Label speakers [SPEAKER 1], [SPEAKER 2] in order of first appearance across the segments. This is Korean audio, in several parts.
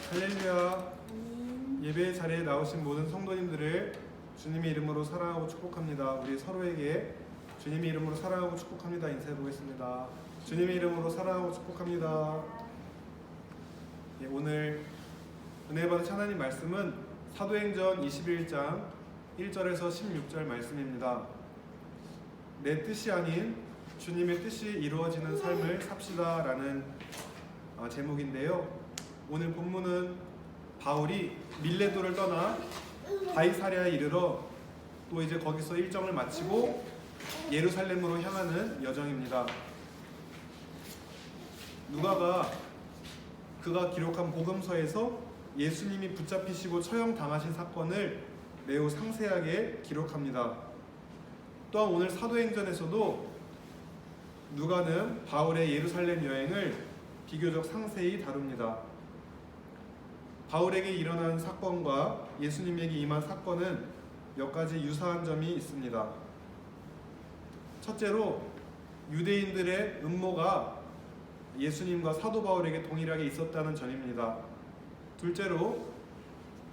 [SPEAKER 1] 할렐루야. 예배 자리에 나오신 모든 성도님들을 주님의 이름으로 사랑하고 축복합니다. 우리 서로에게 주님의 이름으로 사랑하고 축복합니다. 인사해 보겠습니다. 주님의 이름으로 사랑하고 축복합니다. 오늘 은혜 받으신 하나님 말씀은 사도행전 21장 1절에서 16절 말씀입니다. 내 뜻이 아닌 주님의 뜻이 이루어지는 삶을 삽시다 라는 제목인데요. 오늘 본문은 바울이 밀레도를 떠나 가이사랴에 이르러 또 이제 거기서 일정을 마치고 예루살렘으로 향하는 여정입니다. 누가가 그가 기록한 복음서에서 예수님이 붙잡히시고 처형당하신 사건을 매우 상세하게 기록합니다. 또한 오늘 사도행전에서도 누가는 바울의 예루살렘 여행을 비교적 상세히 다룹니다. 바울에게 일어난 사건과 예수님에게 임한 사건은 몇 가지 유사한 점이 있습니다. 첫째로 유대인들의 음모가 예수님과 사도 바울에게 동일하게 있었다는 점입니다. 둘째로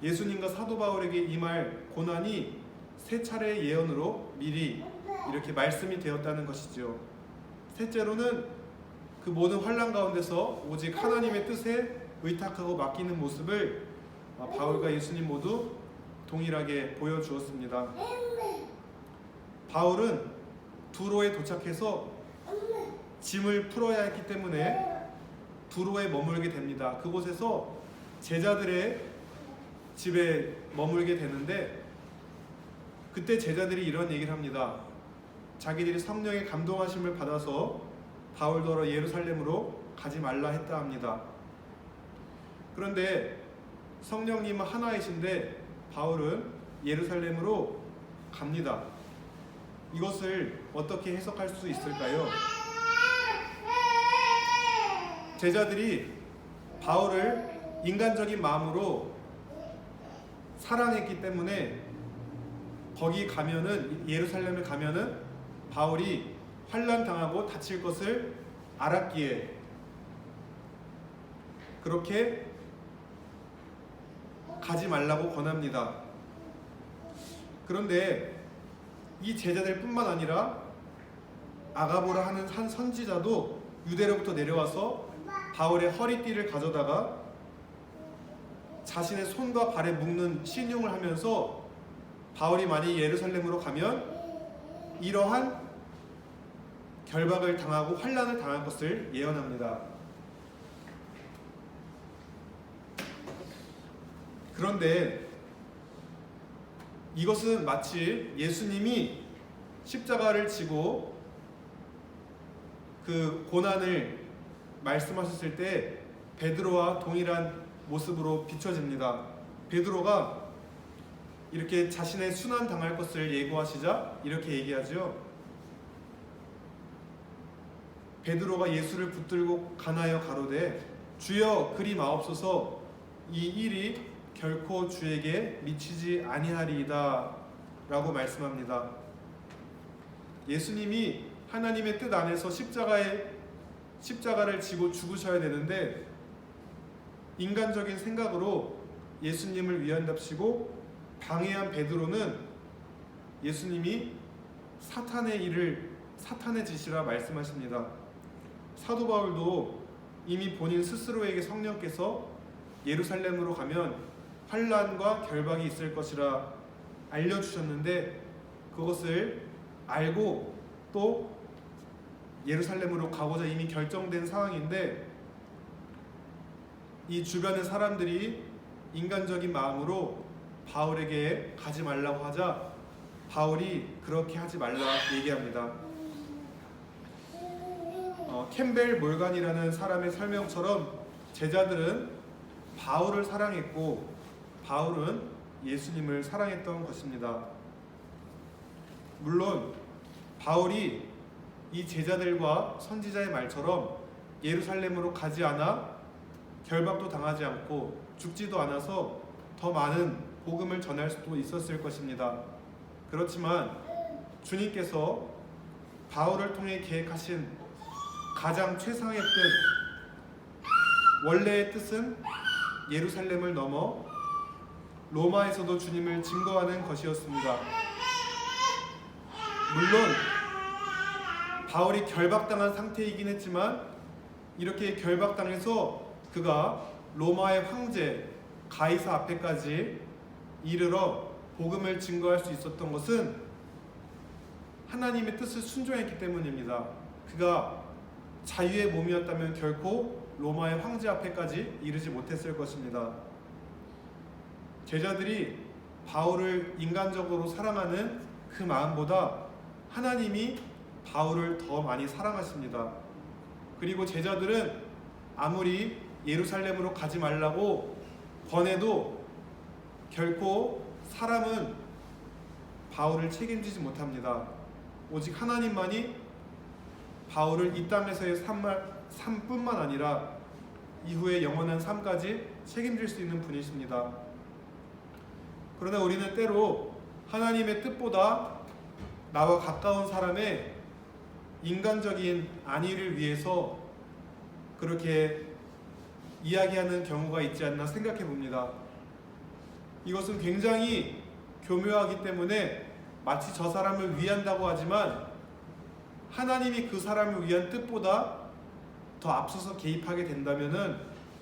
[SPEAKER 1] 예수님과 사도 바울에게 임할 고난이 세 차례의 예언으로 미리 이렇게 말씀이 되었다는 것이죠. 셋째로는 그 모든 환난 가운데서 오직 하나님의 뜻에 의탁하고 맡기는 모습을 바울과 예수님 모두 동일하게 보여주었습니다. 바울은 두로에 도착해서 짐을 풀어야 했기 때문에 두로에 머물게 됩니다. 그곳에서 제자들의 집에 머물게 되는데 그때 제자들이 이런 얘기를 합니다. 자기들이 성령의 감동하심을 받아서 바울더러 예루살렘으로 가지 말라 했다 합니다. 그런데 성령님은 하나이신데 바울은 예루살렘으로 갑니다. 이것을 어떻게 해석할 수 있을까요? 제자들이 바울을 인간적인 마음으로 사랑했기 때문에 거기 가면은 예루살렘에 가면은 바울이 환난 당하고 다칠 것을 알았기에 그렇게 가지 말라고 권합니다. 그런데 이 제자들 뿐만 아니라 아가보라 하는 한 선지자도 유대로부터 내려와서 바울의 허리띠를 가져다가 자신의 손과 발에 묶는 신용을 하면서 바울이 만약 예루살렘으로 가면 이러한 결박을 당하고 환난을 당할 것을 예언합니다. 그런데 이것은 마치 예수님이 십자가를 지고 그 고난을 말씀하셨을 때 베드로와 동일한 모습으로 비춰집니다. 베드로가 이렇게 자신의 순환 당할 것을 예고하시자 이렇게 얘기하죠. 베드로가 예수를 붙들고 가나여 가로되 주여 그리 마옵소서 이 일이 결코 주에게 미치지 아니하리이다 라고 말씀합니다. 예수님이 하나님의 뜻 안에서 십자가를 지고 죽으셔야 되는데 인간적인 생각으로 예수님을 위한답시고 방해한 베드로는 예수님이 사탄의 짓이라 말씀하십니다. 사도 바울도 이미 본인 스스로에게 성령께서 예루살렘으로 가면 환난과 결박이 있을 것이라 알려주셨는데 그것을 알고 또 예루살렘으로 가고자 이미 결정된 상황인데 이 주변의 사람들이 인간적인 마음으로 바울에게 가지 말라고 하자 바울이 그렇게 하지 말라 얘기합니다. 캠벨 몰간이라는 사람의 설명처럼 제자들은 바울을 사랑했고 바울은 예수님을 사랑했던 것입니다. 물론 바울이 이 제자들과 선지자의 말처럼 예루살렘으로 가지 않아 결박도 당하지 않고 죽지도 않아서 더 많은 복음을 전할 수도 있었을 것입니다. 그렇지만 주님께서 바울을 통해 계획하신 가장 최상의 뜻, 원래의 뜻은 예루살렘을 넘어 로마에서도 주님을 증거하는 것이었습니다. 물론 바울이 결박당한 상태이긴 했지만 이렇게 결박당해서 그가 로마의 황제 가이사 앞에까지 이르러 복음을 증거할 수 있었던 것은 하나님의 뜻을 순종했기 때문입니다. 그가 자유의 몸이었다면 결코 로마의 황제 앞에까지 이르지 못했을 것입니다. 제자들이 바울을 인간적으로 사랑하는 그 마음보다 하나님이 바울을 더 많이 사랑하십니다. 그리고 제자들은 아무리 예루살렘으로 가지 말라고 권해도 결코 사람은 바울을 책임지지 못합니다. 오직 하나님만이 바울을 이 땅에서의 삶뿐만 아니라 이후의 영원한 삶까지 책임질 수 있는 분이십니다. 그러나 우리는 때로 하나님의 뜻보다 나와 가까운 사람의 인간적인 안위를 위해서 그렇게 이야기하는 경우가 있지 않나 생각해 봅니다. 이것은 굉장히 교묘하기 때문에 마치 저 사람을 위한다고 하지만 하나님이 그 사람을 위한 뜻보다 더 앞서서 개입하게 된다면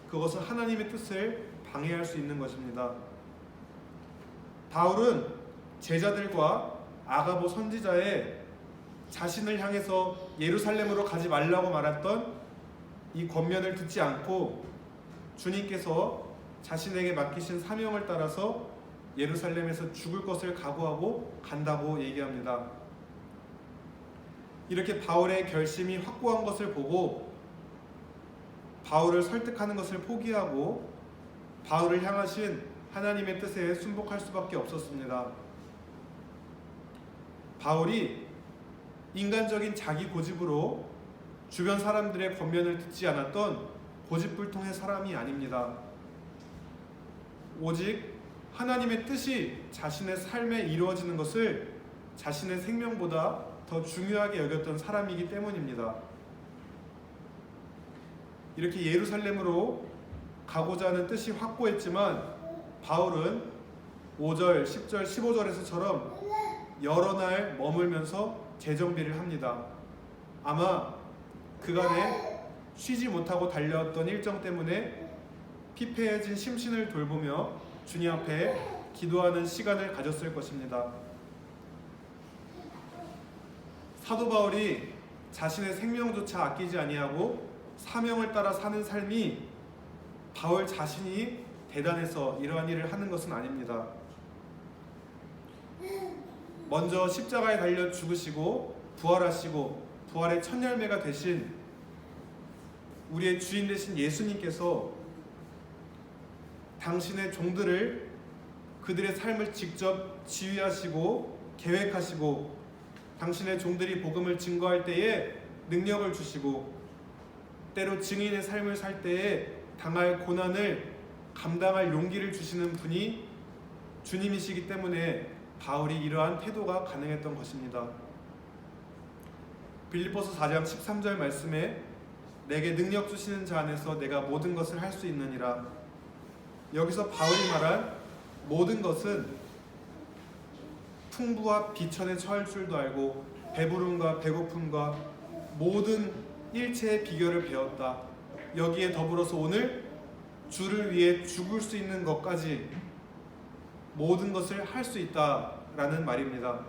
[SPEAKER 1] 그것은 하나님의 뜻을 방해할 수 있는 것입니다. 바울은 제자들과 아가보 선지자의 자신을 향해서 예루살렘으로 가지 말라고 말했던 이 권면을 듣지 않고 주님께서 자신에게 맡기신 사명을 따라서 예루살렘에서 죽을 것을 각오하고 간다고 얘기합니다. 이렇게 바울의 결심이 확고한 것을 보고 바울을 설득하는 것을 포기하고 바울을 향하신 하나님의 뜻에 순복할 수밖에 없었습니다. 바울이 인간적인 자기 고집으로 주변 사람들의 권면을 듣지 않았던 고집불통의 사람이 아닙니다. 오직 하나님의 뜻이 자신의 삶에 이루어지는 것을 자신의 생명보다 더 중요하게 여겼던 사람이기 때문입니다. 이렇게 예루살렘으로 가고자 하는 뜻이 확고했지만 바울은 5절, 10절, 15절에서처럼 여러 날 머물면서 재정비를 합니다. 아마 그간에 쉬지 못하고 달려왔던 일정 때문에 피폐해진 심신을 돌보며 주님 앞에 기도하는 시간을 가졌을 것입니다. 사도 바울이 자신의 생명조차 아끼지 아니하고 사명을 따라 사는 삶이 바울 자신이 대단해서 이러한 일을 하는 것은 아닙니다. 먼저 십자가에 달려 죽으시고 부활하시고 부활의 첫 열매가 되신 우리의 주인 되신 예수님께서 당신의 종들을 그들의 삶을 직접 지휘하시고 계획하시고 당신의 종들이 복음을 증거할 때에 능력을 주시고 때로 증인의 삶을 살 때에 당할 고난을 감당할 용기를 주시는 분이 주님이시기 때문에 바울이 이러한 태도가 가능했던 것입니다. 빌립보서 4장 13절 말씀에 내게 능력 주시는 자 안에서 내가 모든 것을 할 수 있느니라. 여기서 바울이 말한 모든 것은 풍부와 비천에 처할 줄도 알고 배부름과 배고픔과 모든 일체의 비결을 배웠다. 여기에 더불어서 오늘 주를 위해 죽을 수 있는 것까지 모든 것을 할 수 있다라는 말입니다.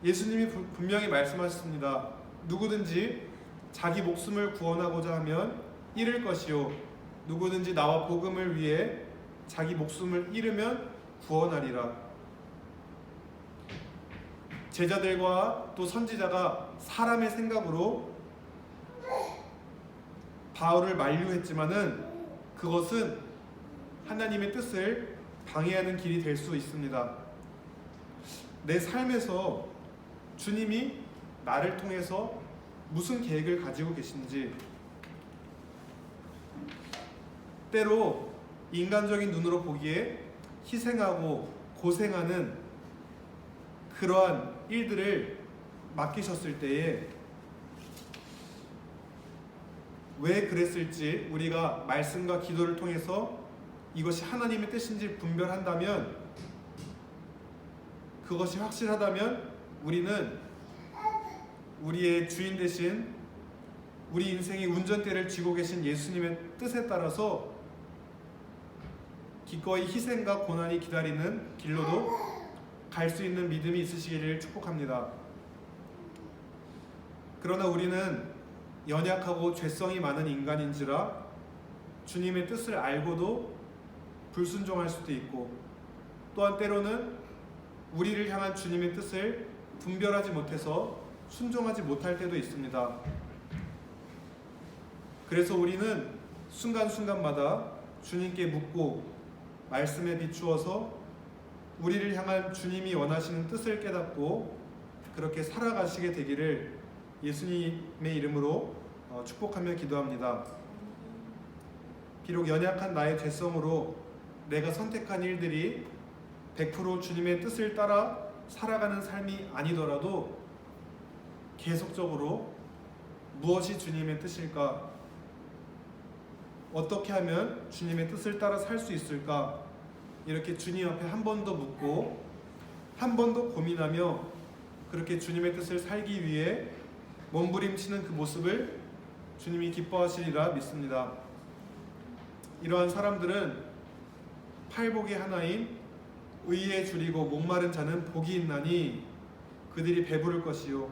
[SPEAKER 1] 예수님이 분명히 말씀하셨습니다. 누구든지 자기 목숨을 구원하고자 하면 잃을 것이요 누구든지 나와 복음을 위해 자기 목숨을 잃으면 구원하리라. 제자들과 또 선지자가 사람의 생각으로 바울을 만류했지만은 그것은 하나님의 뜻을 방해하는 길이 될 수 있습니다. 내 삶에서 주님이 나를 통해서 무슨 계획을 가지고 계신지, 때로 인간적인 눈으로 보기에 희생하고 고생하는 그러한 일들을 맡기셨을 때에 왜 그랬을지 우리가 말씀과 기도를 통해서 이것이 하나님의 뜻인지 분별한다면, 그것이 확실하다면 우리는 우리의 주인 대신 우리 인생의 운전대를 쥐고 계신 예수님의 뜻에 따라서 기꺼이 희생과 고난이 기다리는 길로도 갈 수 있는 믿음이 있으시기를 축복합니다. 그러나 우리는 연약하고 죄성이 많은 인간인지라 주님의 뜻을 알고도 불순종할 수도 있고, 또한 때로는 우리를 향한 주님의 뜻을 분별하지 못해서 순종하지 못할 때도 있습니다. 그래서 우리는 순간순간마다 주님께 묻고 말씀에 비추어서 우리를 향한 주님이 원하시는 뜻을 깨닫고 그렇게 살아가시게 되기를 예수님의 이름으로 축복하며 기도합니다. 비록 연약한 나의 죄성으로 내가 선택한 일들이 100% 주님의 뜻을 따라 살아가는 삶이 아니더라도 계속적으로 무엇이 주님의 뜻일까? 어떻게 하면 주님의 뜻을 따라 살 수 있을까? 이렇게 주님 앞에 한 번 더 묻고 한 번 더 고민하며 그렇게 주님의 뜻을 살기 위해 몸부림치는 그 모습을 주님이 기뻐하시리라 믿습니다. 이러한 사람들은 팔복의 하나인 의에 줄이고 목마른 자는 복이 있나니 그들이 배부를 것이요,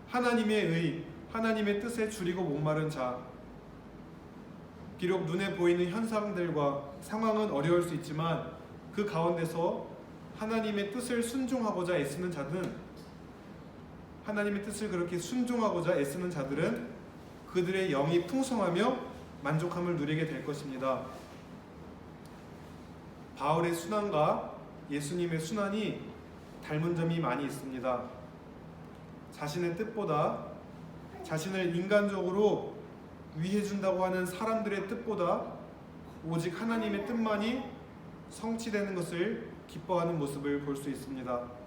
[SPEAKER 1] 하나님의 의, 하나님의 뜻에 줄이고 목마른 자. 비록 눈에 보이는 현상들과 상황은 어려울 수 있지만 그 가운데서 하나님의 뜻을 순종하고자 애쓰는 자들은, 하나님의 뜻을 그렇게 순종하고자 애쓰는 자들은 그들의 영이 풍성하며 만족함을 누리게 될 것입니다. 바울의 순환과 예수님의 순환이 닮은 점이 많이 있습니다. 자신의 뜻보다, 자신을 인간적으로 위해준다고 하는 사람들의 뜻보다 오직 하나님의 뜻만이 성취되는 것을 기뻐하는 모습을 볼 수 있습니다.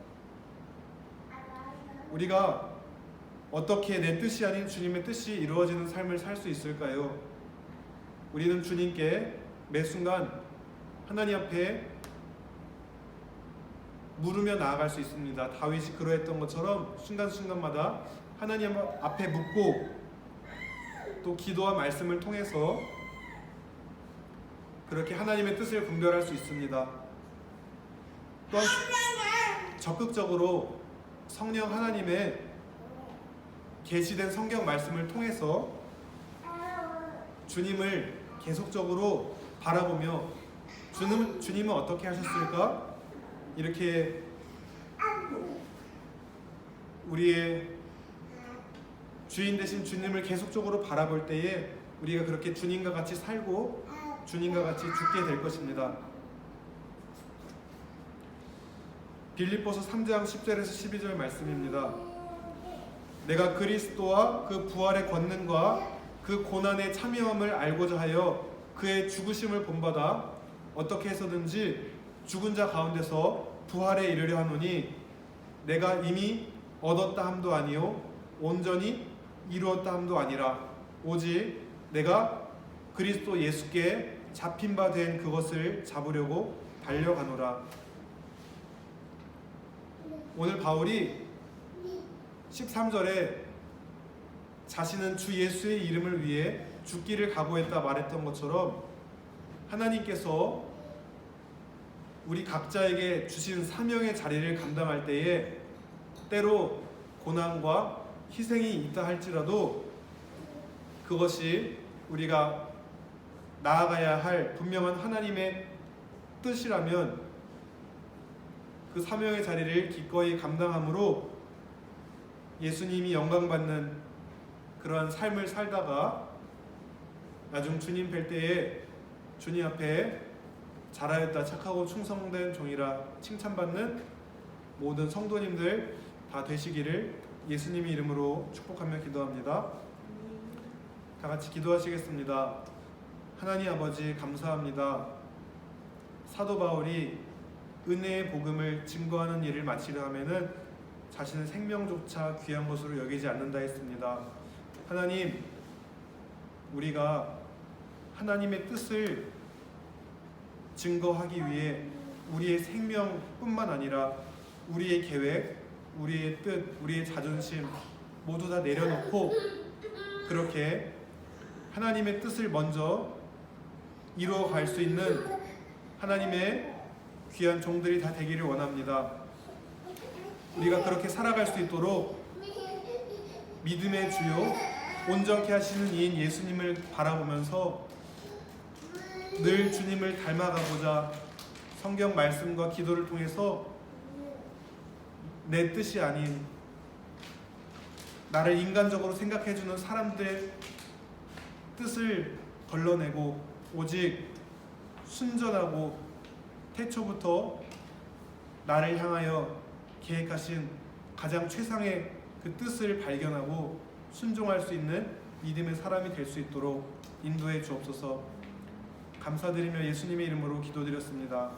[SPEAKER 1] 우리가 어떻게 내 뜻이 아닌 주님의 뜻이 이루어지는 삶을 살 수 있을까요? 우리는 주님께 매 순간 하나님 앞에 물으며 나아갈 수 있습니다. 다윗이 그러했던 것처럼 순간순간마다 하나님 앞에 묻고 또 기도와 말씀을 통해서 그렇게 하나님의 뜻을 분별할 수 있습니다. 또한 적극적으로 성령 하나님의 계시된 성경 말씀을 통해서 주님을 계속적으로 바라보며 주님은 어떻게 하셨을까? 이렇게 우리의 주인 되신 주님을 계속적으로 바라볼 때에 우리가 그렇게 주님과 같이 살고 주님과 같이 죽게 될 것입니다. 빌립보서 3장 10절에서 12절 말씀입니다. 내가 그리스도와 그 부활의 권능과 그 고난의 참여함을 알고자 하여 그의 죽으심을 본받아 어떻게 해서든지 죽은 자 가운데서 부활에 이르려 하노니 내가 이미 얻었다 함도 아니요 온전히 이루었다 함도 아니라 오직 내가 그리스도 예수께 잡힌 바 된 그것을 잡으려고 달려가노라. 오늘 바울이 13절에 자신은 주 예수의 이름을 위해 죽기를 각오했다 말했던 것처럼 하나님께서 우리 각자에게 주신 사명의 자리를 감당할 때에 때로 고난과 희생이 있다 할지라도 그것이 우리가 나아가야 할 분명한 하나님의 뜻이라면 그 사명의 자리를 기꺼이 감당함으로 예수님이 영광받는 그러한 삶을 살다가 나중 주님 뵐 때에 주님 앞에 잘하였다 착하고 충성된 종이라 칭찬받는 모든 성도님들 다 되시기를 예수님의 이름으로 축복하며 기도합니다. 다 같이 기도하시겠습니다. 하나님 아버지 감사합니다. 사도 바울이 은혜의 복음을 증거하는 일을 마치려 하면은 자신의 생명조차 귀한 것으로 여기지 않는다 했습니다. 하나님, 우리가 하나님의 뜻을 증거하기 위해 우리의 생명뿐만 아니라 우리의 계획, 우리의 뜻, 우리의 자존심 모두 다 내려놓고 그렇게 하나님의 뜻을 먼저 이루어갈 수 있는 하나님의 귀한 종들이 다 되기를 원합니다. 우리가 그렇게 살아갈 수 있도록 믿음의 주요 온전케 하시는 이인 예수님을 바라보면서 늘 주님을 닮아가고자 성경 말씀과 기도를 통해서 내 뜻이 아닌 나를 인간적으로 생각해주는 사람들의 뜻을 걸러내고 오직 순전하고 태초부터 나를 향하여 계획하신 가장 최상의 그 뜻을 발견하고 순종할 수 있는 믿음의 사람이 될 수 있도록 인도해 주옵소서. 감사드리며 예수님의 이름으로 기도드렸습니다.